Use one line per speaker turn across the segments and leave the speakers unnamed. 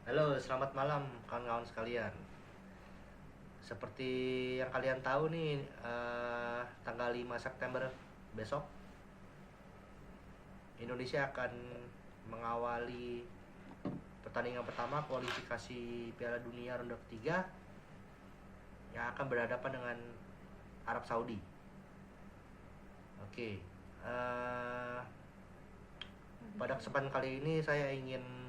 Halo, selamat malam kawan-kawan sekalian. Seperti yang kalian tahu nih, tanggal 5 September besok Indonesia akan mengawali pertandingan pertama kualifikasi Piala Dunia ronde ketiga yang akan berhadapan dengan Arab Saudi. Oke, pada kesempatan kali ini saya ingin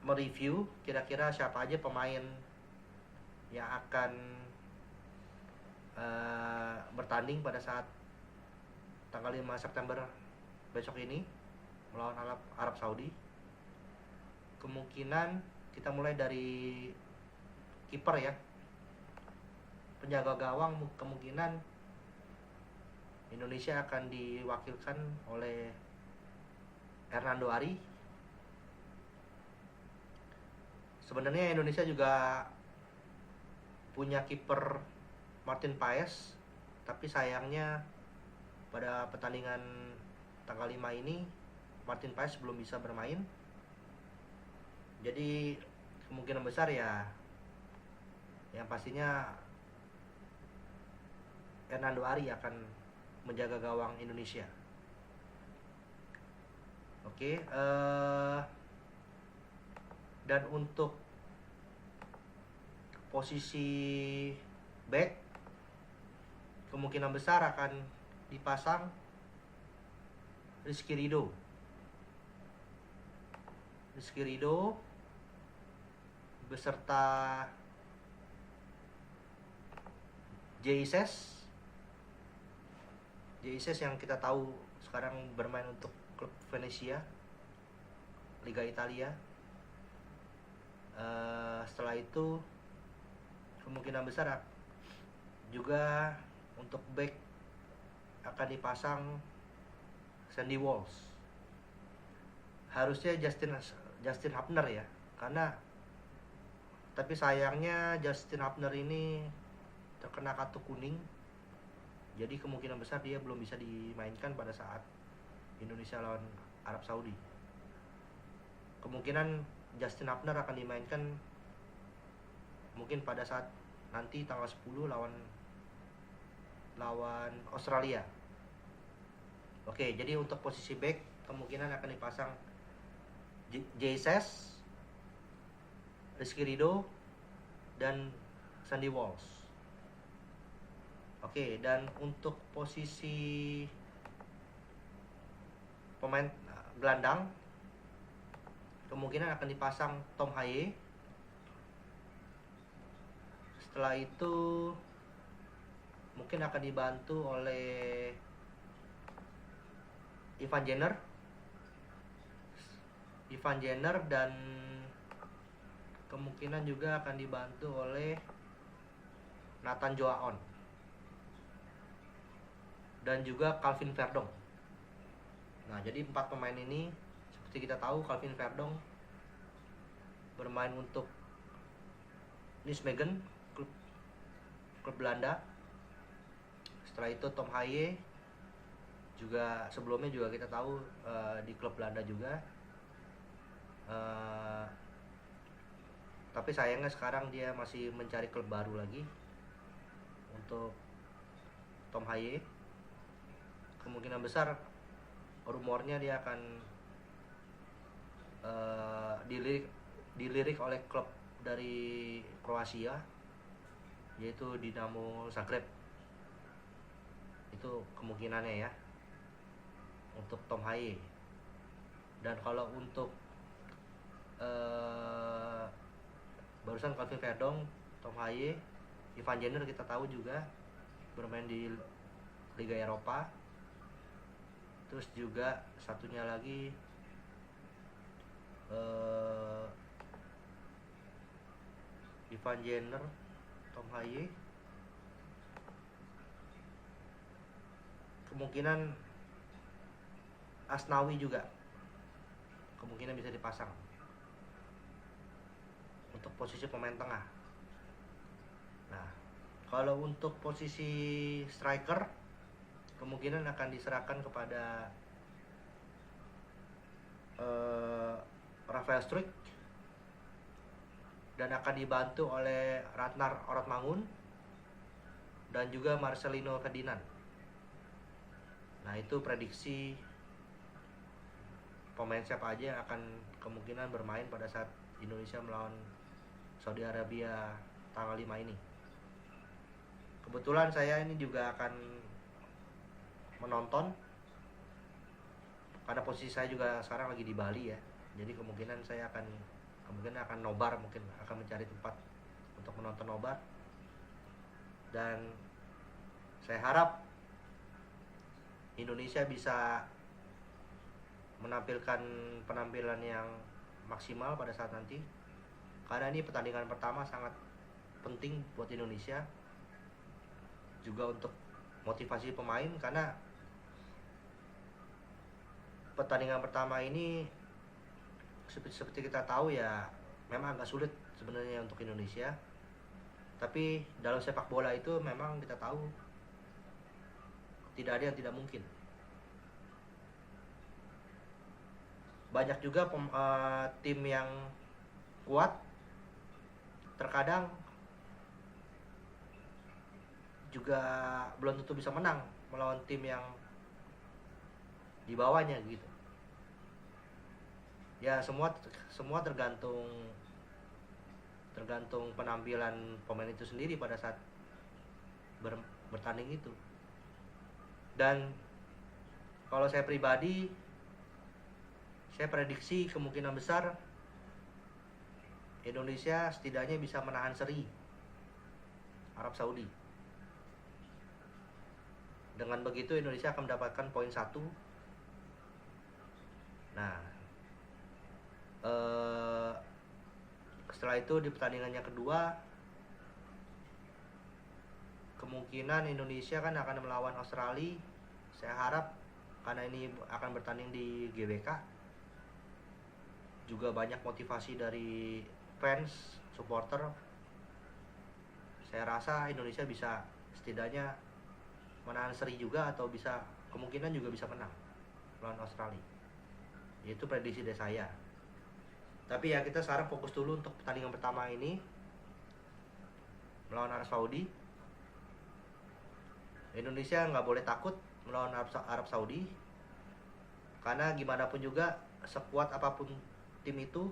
mereview kira-kira siapa aja pemain yang akan bertanding pada saat tanggal 5 September besok ini melawan Arab Saudi. Kemungkinan kita mulai dari kiper ya. Penjaga gawang kemungkinan Indonesia akan diwakilkan oleh Hernando Ari. Sebenarnya Indonesia juga punya kiper Martin Paes, tapi sayangnya pada pertandingan tanggal 5 ini Martin Paes belum bisa bermain. Jadi kemungkinan besar ya yang pastinya Hernando Ari akan menjaga gawang Indonesia. Oke, dan untuk posisi back kemungkinan besar akan dipasang Rizky Ridho beserta Jesus yang kita tahu sekarang bermain untuk klub Venezia Liga Italia. Setelah itu kemungkinan besar juga untuk back akan dipasang Sandy Walsh. Harusnya Justin Hubner ya, tapi sayangnya Justin Hubner ini terkena kartu kuning. Jadi kemungkinan besar dia belum bisa dimainkan pada saat Indonesia lawan Arab Saudi. Kemungkinan Justin Hubner akan dimainkan mungkin pada saat nanti tanggal 10 lawan Australia. Oke, jadi untuk posisi back kemungkinan akan dipasang Jesus, Rizky Ridho, dan Sandy Walsh. Oke, dan untuk posisi pemain gelandang kemungkinan akan dipasang Tom Haye. Setelah itu mungkin akan dibantu oleh Ivan Jenner dan kemungkinan juga akan dibantu oleh Nathan Joaon dan juga Calvin Verdong. Nah, jadi 4 pemain ini seperti kita tahu Calvin Verdong bermain untuk Nijmegen, klub Belanda. Setelah itu Tom Haye juga sebelumnya juga kita tahu di klub Belanda juga. Tapi sayangnya sekarang dia masih mencari klub baru lagi. Untuk Tom Haye kemungkinan besar rumornya dia akan dilirik oleh klub dari Kroasia yaitu Dinamo Zagreb. Itu kemungkinannya ya untuk Tom Haye. Dan kalau untuk barusan Calvin Verdong, Tom Haye, Ivan Jenner kita tahu juga bermain di Liga Eropa. Terus juga satunya lagi Ivan Jenner, Tom Haye, kemungkinan Asnawi juga kemungkinan bisa dipasang untuk posisi pemain tengah. Nah, kalau untuk posisi striker kemungkinan akan diserahkan kepada Rafael Struijk dan akan dibantu oleh Ratnar Orotmangun dan juga Marcelino Ferdinand. Nah, itu prediksi pemain siapa aja yang akan kemungkinan bermain pada saat Indonesia melawan Saudi Arabia tanggal 5 ini. Kebetulan saya ini juga akan menonton, karena posisi saya juga sekarang lagi di Bali ya. Jadi kemungkinan saya akan nobar, mungkin akan mencari tempat untuk menonton nobar. Dan saya harap Indonesia bisa menampilkan penampilan yang maksimal pada saat nanti, karena ini pertandingan pertama sangat penting buat Indonesia, juga untuk motivasi pemain, karena pertandingan pertama ini seperti kita tahu ya, memang agak sulit sebenarnya untuk Indonesia. Tapi dalam sepak bola itu memang kita tahu tidak ada yang tidak mungkin. Banyak juga tim yang kuat terkadang juga belum tentu bisa menang melawan tim yang di bawahnya gitu. Ya, semua tergantung penampilan pemain itu sendiri pada saat bertanding itu. Dan kalau saya pribadi, saya prediksi kemungkinan besar Indonesia setidaknya bisa menahan seri Arab Saudi. Dengan begitu Indonesia akan mendapatkan poin 1. Nah, setelah itu di pertandingan yang kedua, kemungkinan Indonesia kan akan melawan Australia. Saya harap, karena ini akan bertanding di GBK, juga banyak motivasi dari fans, supporter. Saya rasa Indonesia bisa setidaknya menahan seri juga, atau kemungkinan juga bisa menang melawan Australia. Itu prediksi dari saya. Tapi ya, kita sekarang fokus dulu untuk pertandingan pertama ini melawan Arab Saudi. Indonesia nggak boleh takut melawan Arab Saudi, karena gimana pun juga, sekuat apapun tim itu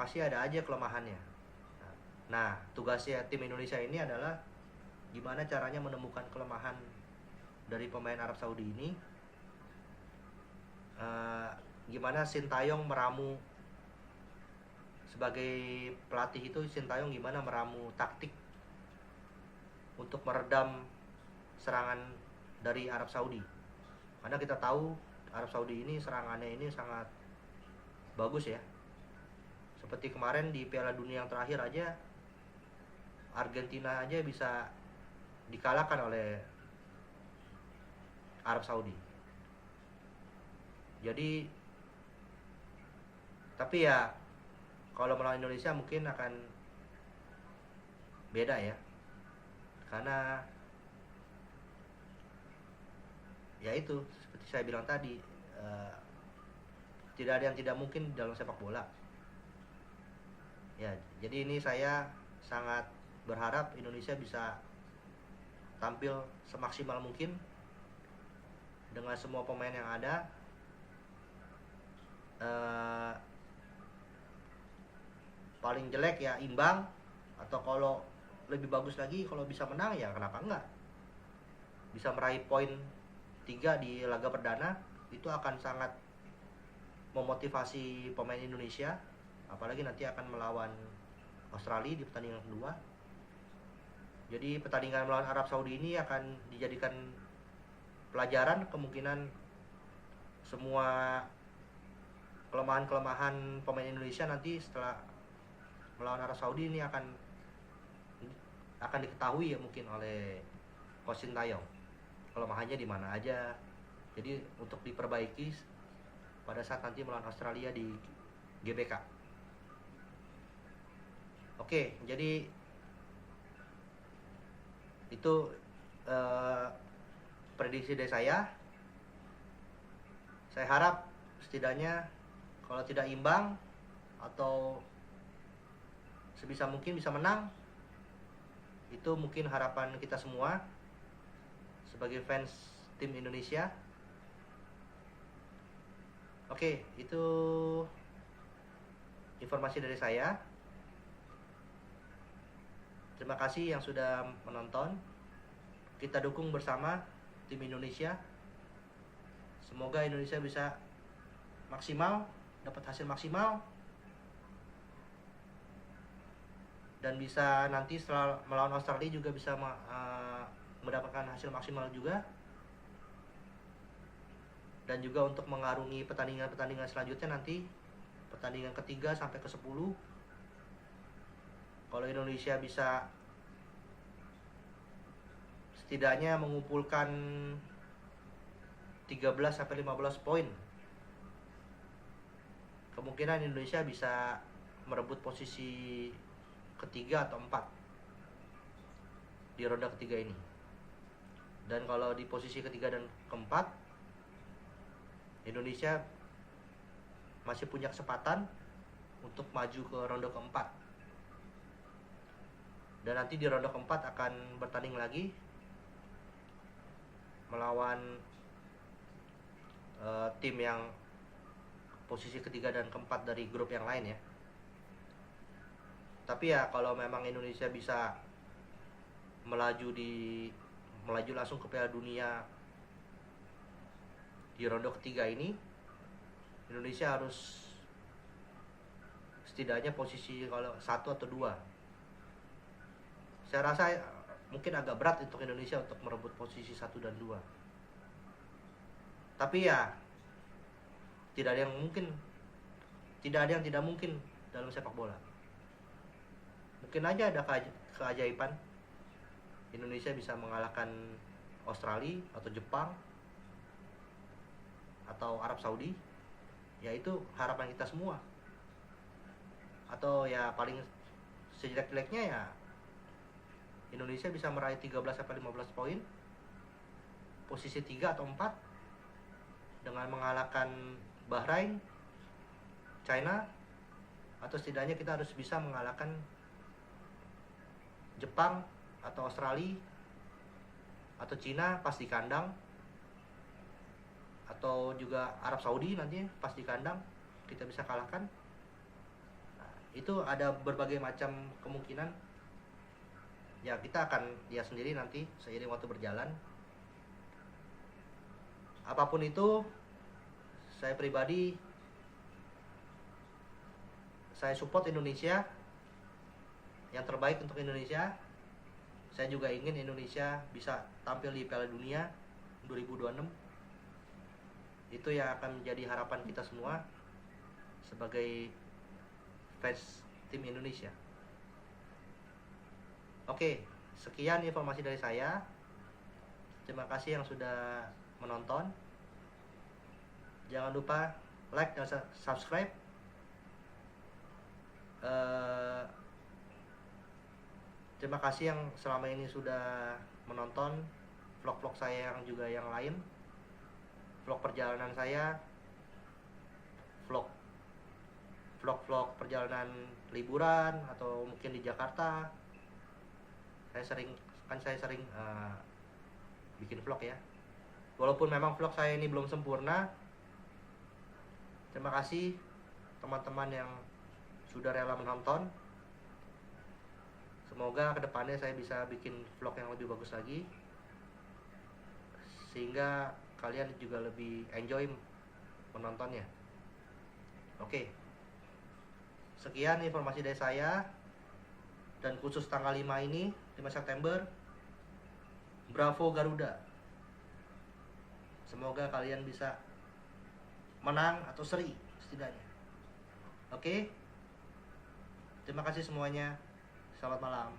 pasti ada aja kelemahannya. Nah, tugasnya tim Indonesia ini adalah gimana caranya menemukan kelemahan dari pemain Arab Saudi ini. Gimana Sintayong meramu, sebagai pelatih itu Sintayong gimana meramu taktik untuk meredam serangan dari Arab Saudi. Karena kita tahu Arab Saudi ini serangannya ini sangat bagus ya. Seperti kemarin di Piala Dunia yang terakhir aja, Argentina aja bisa dikalahkan oleh Arab Saudi. Jadi, tapi ya kalau melawan Indonesia mungkin akan beda ya, karena ya itu seperti saya bilang tadi, tidak ada yang tidak mungkin dalam sepak bola ya. Jadi ini saya sangat berharap Indonesia bisa tampil semaksimal mungkin dengan semua pemain yang ada. Paling jelek ya imbang, atau kalau lebih bagus lagi kalau bisa menang ya kenapa enggak, bisa meraih poin 3 di laga perdana. Itu akan sangat memotivasi pemain Indonesia, apalagi nanti akan melawan Australia di pertandingan kedua. Jadi pertandingan melawan Arab Saudi ini akan dijadikan pelajaran. Kemungkinan semua kelemahan pemain Indonesia nanti setelah melawan Arab Saudi ini akan diketahui ya mungkin oleh Coach Sintayong, kelemahannya di mana aja. Jadi untuk diperbaiki pada saat nanti melawan Australia di GBK. Oke, jadi itu prediksi dari saya. Saya harap setidaknya kalau tidak imbang atau sebisa mungkin bisa menang. Itu mungkin harapan kita semua sebagai fans tim Indonesia. Oke, itu informasi dari saya. Terima kasih yang sudah menonton. Kita dukung bersama tim Indonesia. Semoga Indonesia bisa maksimal, dapat hasil maksimal, dan bisa nanti setelah melawan Australia juga bisa mendapatkan hasil maksimal juga, dan juga untuk mengarungi pertandingan-pertandingan selanjutnya nanti, pertandingan ketiga sampai ke 10. Kalau Indonesia bisa setidaknya mengumpulkan 13 sampai 15 poin, kemungkinan Indonesia bisa merebut posisi ketiga atau 4 di ronde ketiga ini. Dan kalau di posisi ketiga dan keempat, Indonesia masih punya kesempatan untuk maju ke ronde keempat. Dan nanti di ronde keempat akan bertanding lagi melawan tim yang posisi ketiga dan keempat dari grup yang lain ya. Tapi ya kalau memang Indonesia bisa melaju langsung ke Piala Dunia di ronde ketiga ini, Indonesia harus setidaknya posisi kalau 1 atau 2. Saya rasa mungkin agak berat untuk Indonesia untuk merebut posisi 1 dan 2. Tapi ya tidak ada yang tidak mungkin dalam sepak bola. Mungkin aja ada keajaiban Indonesia bisa mengalahkan Australia atau Jepang atau Arab Saudi. Ya itu harapan kita semua. Atau ya paling sejelek-jeleknya ya Indonesia bisa meraih 13 sampai 15 poin, posisi 3 atau 4, dengan mengalahkan Bahrain, China, atau setidaknya kita harus bisa mengalahkan Jepang atau Australia atau Cina pas di kandang, atau juga Arab Saudi nanti pas di kandang kita bisa kalahkan. Nah, itu ada berbagai macam kemungkinan. Ya kita akan lihat sendiri nanti seiring waktu berjalan. Apapun itu, saya pribadi saya support Indonesia, yang terbaik untuk Indonesia. Saya juga ingin Indonesia bisa tampil di Piala Dunia 2026. Itu yang akan menjadi harapan kita semua sebagai fans tim Indonesia. Oke, sekian informasi dari saya. Terima kasih yang sudah menonton. Jangan lupa like dan subscribe. Terima kasih yang selama ini sudah menonton vlog-vlog saya yang juga yang lain, vlog perjalanan saya, vlog perjalanan liburan atau mungkin di Jakarta. Saya sering bikin vlog ya. Walaupun memang vlog saya ini belum sempurna. Terima kasih teman-teman yang sudah rela menonton. Semoga kedepannya saya bisa bikin vlog yang lebih bagus lagi, sehingga kalian juga lebih enjoy menontonnya. Oke, sekian informasi dari saya. Dan khusus tanggal 5 ini, 5 September, Bravo Garuda. Semoga kalian bisa menang atau seri setidaknya. Oke, terima kasih semuanya. Selamat malam.